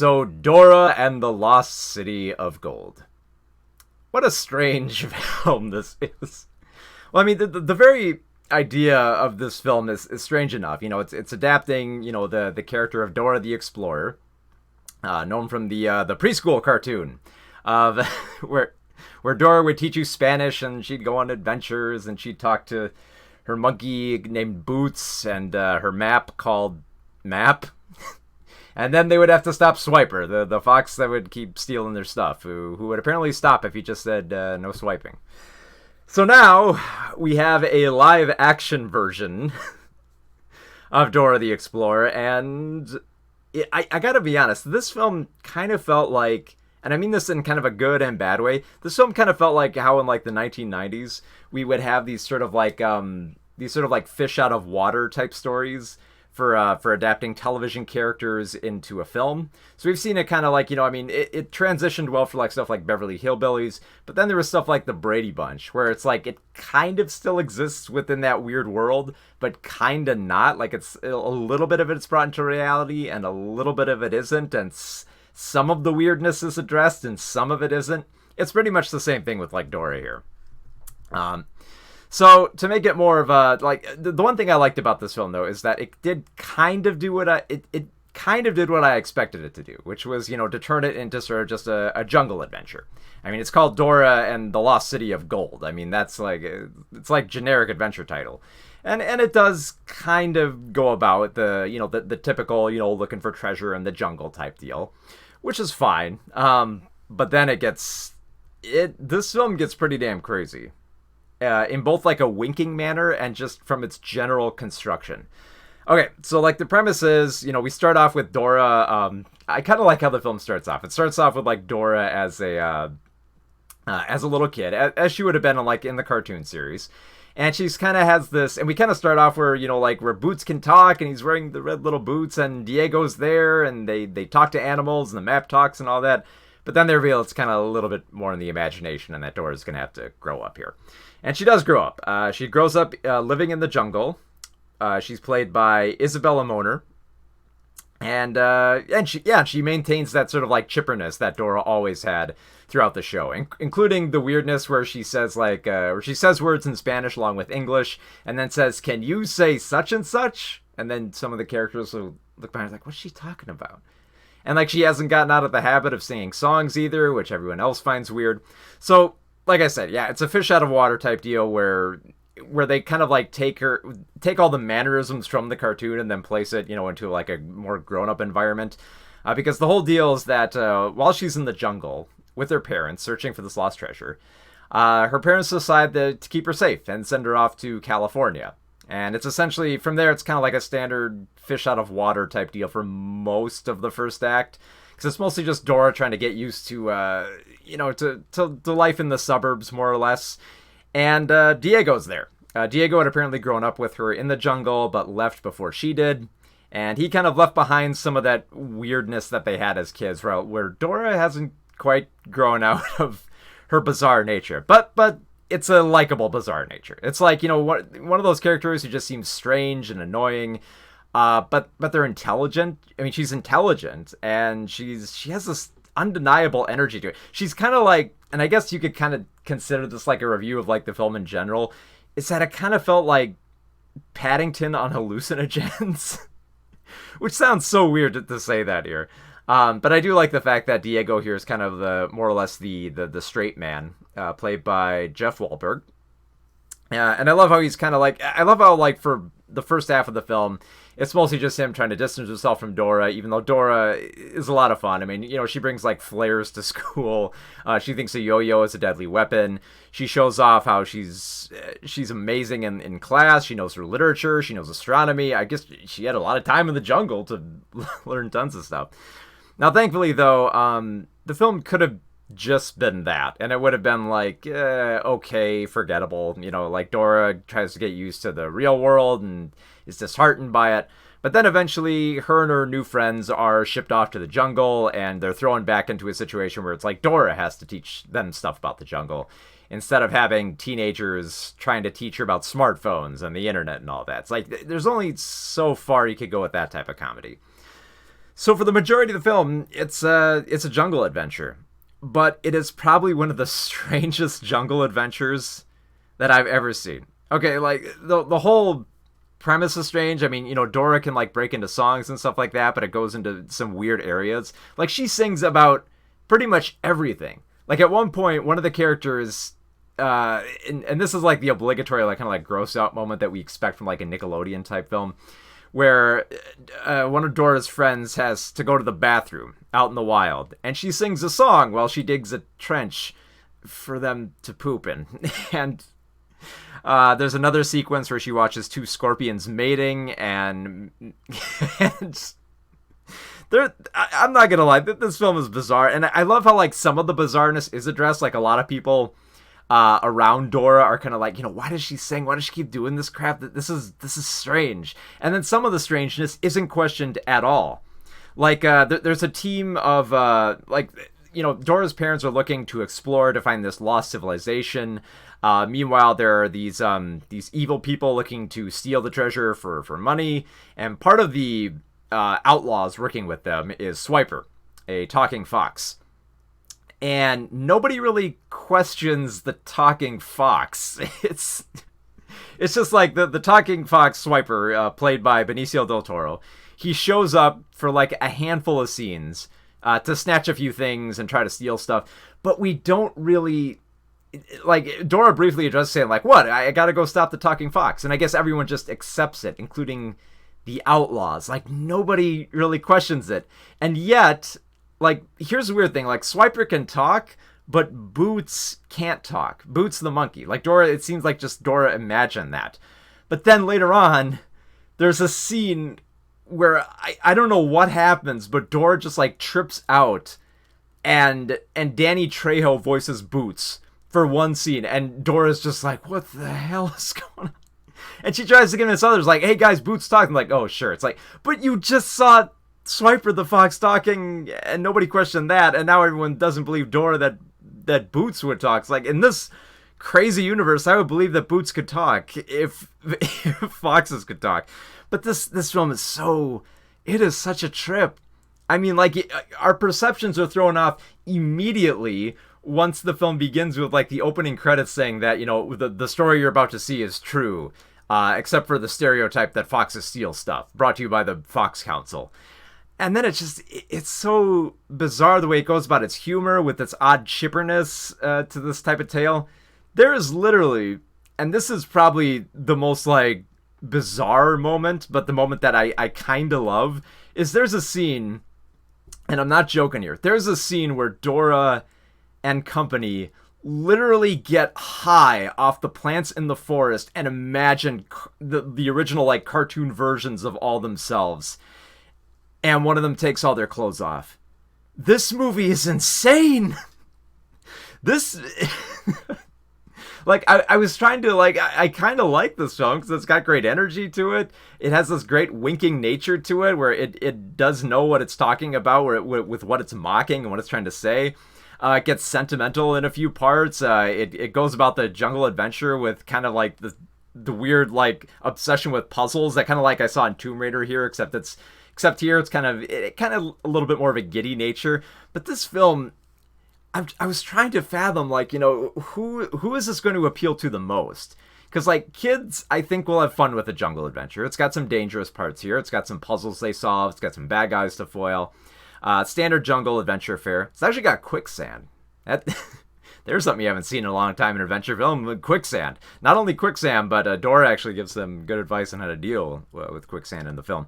So, Dora and the Lost City of Gold. What a strange film this is. Well, I mean, the very idea of this film is strange enough. It's adapting, the character of Dora the Explorer, known from the preschool cartoon, of where Dora would teach you Spanish and she'd go on adventures and she'd talk to her monkey named Boots and her map called Map. And then they would have to stop Swiper, the fox that would keep stealing their stuff, who would apparently stop if he just said no swiping. So now we have a live action version of Dora the Explorer, and I gotta be honest, this film kind of felt like, and I mean this in kind of a good and bad way, this film kind of felt like how in like the 1990s we would have these sort of like fish out of water type stories for adapting television characters into a film. So we've seen it kind of like, it transitioned well for like stuff like Beverly Hillbillies, but then there was stuff like the Brady Bunch, where it's like it kind of still exists within that weird world, but kind of not. Like it's a little bit of it's brought into reality and a little bit of it isn't, and some of the weirdness is addressed and some of it isn't. It's pretty much the same thing with like Dora here. So to make it more of a, like, the one thing I liked about this film though is that it did kind of do what it kind of did what I expected it to do, which was, to turn it into sort of just a jungle adventure. I mean, it's called Dora and the Lost City of Gold. I mean, that's like, it's like generic adventure title. And it does kind of go about the typical, looking for treasure in the jungle type deal, which is fine. But then this film gets pretty damn crazy. In both like a winking manner and just from its general construction. Okay, so like the premise is, we start off with Dora. I kind of like how the film starts off. It starts off with like Dora as a little kid, as she would have been in the cartoon series. And she's kind of has this, and we kind of start off where, where Boots can talk and he's wearing the red little boots and Diego's there and they talk to animals and the map talks and all that. But then they reveal it's kind of a little bit more in the imagination and that Dora's going to have to grow up here. And she does grow up. She grows up living in the jungle. She's played by Isabella Moner. And she maintains that sort of like chipperness that Dora always had throughout the show, including the weirdness where she says where she says words in Spanish along with English and then says, "Can you say such and such?" And then some of the characters will look behind like, what's she talking about? And like she hasn't gotten out of the habit of singing songs either, which everyone else finds weird. So, like I said, yeah, it's a fish out of water type deal where they kind of like take all the mannerisms from the cartoon and then place it, into like a more grown-up environment. Because the whole deal is that while she's in the jungle with her parents searching for this lost treasure, her parents decide to keep her safe and send her off to California. And it's essentially, from there, it's kind of like a standard fish out of water type deal for most of the first act. Because it's mostly just Dora trying to get used to, to life in the suburbs, more or less. And Diego's there. Diego had apparently grown up with her in the jungle, but left before she did. And he kind of left behind some of that weirdness that they had as kids, where Dora hasn't quite grown out of her bizarre nature. But it's a likable bizarre nature. It's like, one of those characters who just seems strange and annoying, but they're intelligent. I mean, she's intelligent, and she has this undeniable energy to it. She's kind of like, and I guess you could kind of consider this like a review of like the film in general, is that it kind of felt like Paddington on hallucinogens, which sounds so weird to say that here. But I do like the fact that Diego here is kind of the more or less the straight man, played by Jeff Wahlberg. And I love how he's kind of like, I love how like for the first half of the film, it's mostly just him trying to distance himself from Dora, even though Dora is a lot of fun. I mean, she brings like flares to school. She thinks a yo-yo is a deadly weapon. She shows off how she's amazing in class. She knows her literature. She knows astronomy. I guess she had a lot of time in the jungle to learn tons of stuff. Now, thankfully, though, the film could have just been that, and it would have been like, okay, forgettable. Like Dora tries to get used to the real world and is disheartened by it. But then eventually her and her new friends are shipped off to the jungle, and they're thrown back into a situation where it's like Dora has to teach them stuff about the jungle, instead of having teenagers trying to teach her about smartphones and the internet and all that. It's like, there's only so far you could go with that type of comedy. So for the majority of the film, it's a jungle adventure, but it is probably one of the strangest jungle adventures that I've ever seen. Okay, like the whole premise is strange. I mean, Dora can like break into songs and stuff like that, but it goes into some weird areas. Like she sings about pretty much everything. Like at one point, one of the characters, and this is like the obligatory like kind of like gross out moment that we expect from like a Nickelodeon type film, where one of Dora's friends has to go to the bathroom out in the wild, and she sings a song while she digs a trench for them to poop in. And there's another sequence where she watches two scorpions mating, and, and I'm not gonna lie, this film is bizarre, and I love how like some of the bizarreness is addressed. Like a lot of people around Dora are kind of like, why does she sing? Why does she keep doing this crap? This is strange. And then some of the strangeness isn't questioned at all. Like there's a team of Dora's parents are looking to explore to find this lost civilization. Meanwhile, there are these evil people looking to steal the treasure for money, and part of the outlaws working with them is Swiper, a talking fox. And nobody really questions the talking fox. It's just like the talking fox Swiper, played by Benicio del Toro. He shows up for like a handful of scenes to snatch a few things and try to steal stuff, but we don't really like. Dora briefly addresses saying like, "What? I gotta go stop the talking fox," and I guess everyone just accepts it, including the outlaws. Like nobody really questions it, and yet. Like, here's the weird thing. Like, Swiper can talk, but Boots can't talk. Boots the monkey. Like, Dora, it seems like just Dora imagined that. But then later on, there's a scene where I don't know what happens, but Dora just, like, trips out, and Danny Trejo voices Boots for one scene, and Dora's just like, what the hell is going on? And she tries to convince others, like, hey, guys, Boots talking. Like, oh, sure. It's like, but you just saw Swiper the fox talking, and nobody questioned that, and now everyone doesn't believe Dora that Boots would talk. It's like, in this crazy universe, I would believe that Boots could talk if foxes could talk. But this film is it is such a trip. I mean, like, our perceptions are thrown off immediately once the film begins with like the opening credits saying that the story you're about to see is true, except for the stereotype that foxes steal stuff. Brought to you by the Fox Council. And then it's so bizarre the way it goes about its humor with its odd chipperness to this type of tale. There is literally, and this is probably the most like bizarre moment, but the moment that I kind of love, is there's a scene, and I'm not joking here, there's a scene where Dora and company literally get high off the plants in the forest and imagine the original like cartoon versions of all themselves. And one of them takes all their clothes off. This movie is insane. This, like, I was trying to, like, I kind of like this film because it's got great energy to it. It has this great winking nature to it where it does know what it's talking about with what it's mocking and what it's trying to say. It gets sentimental in a few parts. It goes about the jungle adventure with kind of like the weird, like, obsession with puzzles that kind of like I saw in Tomb Raider here, except here it's kind of a little bit more of a giddy nature. But this film, I was trying to fathom, like, who is this going to appeal to the most? Because, like, kids, I think, will have fun with a jungle adventure. It's got some dangerous parts here. It's got some puzzles they solve. It's got some bad guys to foil. Standard jungle adventure fare. It's actually got quicksand. There's something you haven't seen in a long time in an adventure film. Quicksand. Not only quicksand, but Dora actually gives them good advice on how to deal with quicksand in the film.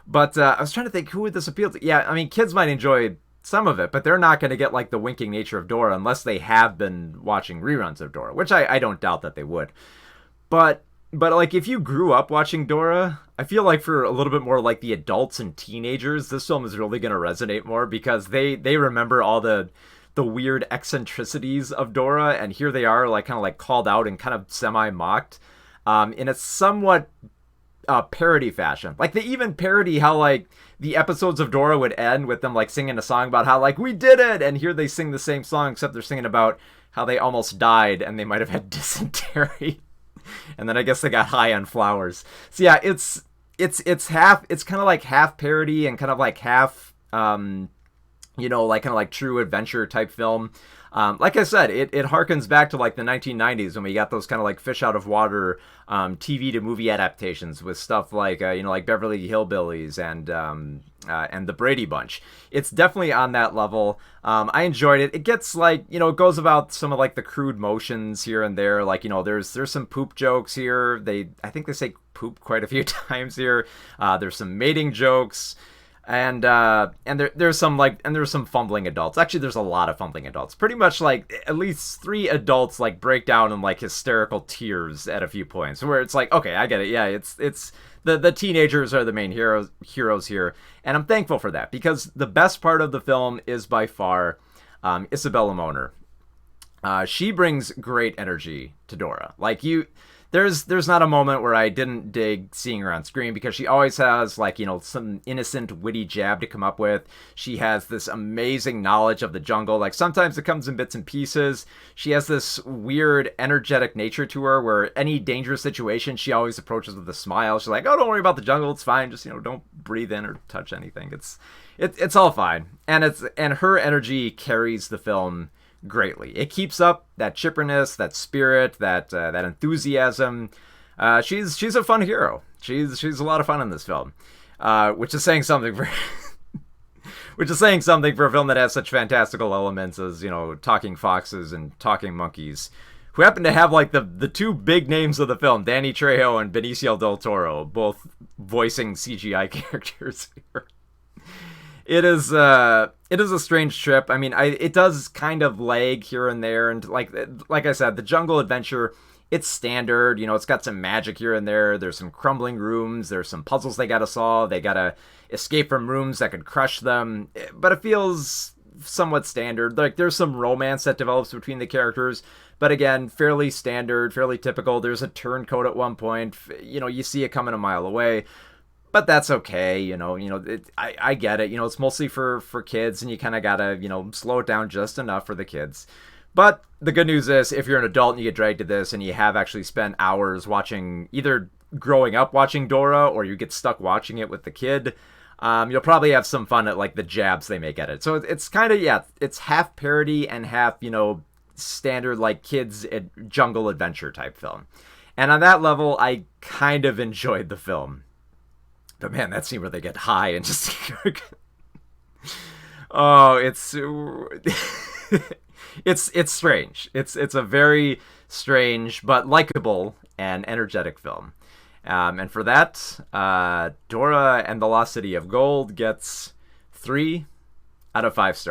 But I was trying to think, who would this appeal to? Yeah, I mean, kids might enjoy some of it, but they're not going to get like the winking nature of Dora unless they have been watching reruns of Dora, which I don't doubt that they would. But like, if you grew up watching Dora, I feel like for a little bit more like the adults and teenagers, this film is really going to resonate more because they remember all the weird eccentricities of Dora, and here they are, like, kind of like called out and kind of semi-mocked in a somewhat parody fashion. Like, they even parody how, like, the episodes of Dora would end with them, like, singing a song about how, like, we did it, and here they sing the same song, except they're singing about how they almost died and they might have had dysentery. And then I guess they got high on flowers. So yeah, it's kind of like half parody and kind of like half like kind of like true adventure type film. Like I said, it harkens back to like the 1990s when we got those kind of like fish out of water TV to movie adaptations with stuff like like Beverly Hillbillies and the Brady Bunch. It's definitely on that level. I enjoyed it. It gets like it goes about some of like the crude motions here and there. Like there's some poop jokes here. I think they say poop quite a few times here. There's some mating jokes. And there's some fumbling adults. Actually, there's a lot of fumbling adults. Pretty much like at least 3 adults like break down in like hysterical tears at a few points. Where it's like, okay, I get it. Yeah, it's the teenagers are the main heroes here, and I'm thankful for that because the best part of the film is by far Isabella Moner. She brings great energy to Dora. Like There's not a moment where I didn't dig seeing her on screen because she always has like some innocent witty jab to come up with. She has this amazing knowledge of the jungle. Like sometimes it comes in bits and pieces. She has this weird energetic nature to her where any dangerous situation she always approaches with a smile. She's like, "Oh, don't worry about the jungle. It's fine. Just don't breathe in or touch anything. It's all fine." And her energy carries the film greatly. It keeps up that chipperness, that spirit, that enthusiasm. She's a fun hero. She's a lot of fun in this film, which is saying something for which is saying something for a film that has such fantastical elements as talking foxes and talking monkeys, who happen to have like the 2 big names of the film, Danny Trejo and Benicio del Toro, both voicing CGI characters here. It is a strange trip. I mean, it does kind of lag here and there, and like I said, the jungle adventure, it's standard. It's got some magic here and there. There's some crumbling rooms. There's some puzzles they gotta solve. They gotta escape from rooms that could crush them. But it feels somewhat standard. Like there's some romance that develops between the characters, but again, fairly standard, fairly typical. There's a turncoat at one point. You see it coming a mile away. But that's okay, I get it. It's mostly for kids, and you kind of gotta, slow it down just enough for the kids. But the good news is, if you're an adult and you get dragged to this, and you have actually spent hours watching, either growing up watching Dora, or you get stuck watching it with the kid, you'll probably have some fun at like the jabs they make at it. So it's kind of it's half parody and half standard like kids jungle adventure type film. And on that level, I kind of enjoyed the film. But man, that scene where they get high and just oh, it's it's strange. It's a very strange but likable and energetic film. And for that, Dora and the Lost City of Gold gets 3 out of 5 stars.